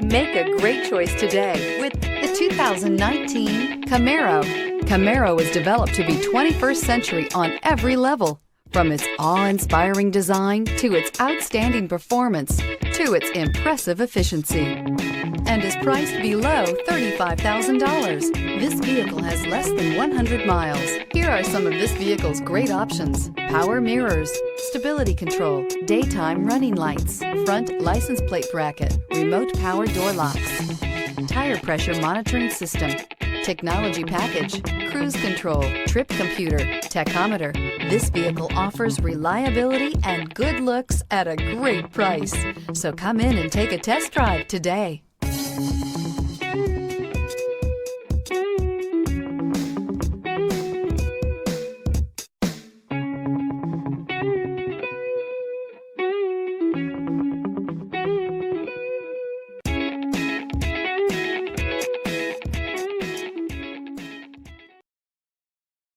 Make a great choice today with the 2019 Camaro. Camaro is developed to be 21st century on every level, from its awe-inspiring design to its outstanding performance to its impressive efficiency, and is priced below $35,000. This vehicle has less than 100 miles. Here are some of this vehicle's great options: power mirrors, stability control, daytime running lights, front license plate bracket, remote power door locks, tire pressure monitoring system, technology package, cruise control, trip computer, tachometer. This vehicle offers reliability and good looks at a great price. So come in and take a test drive today.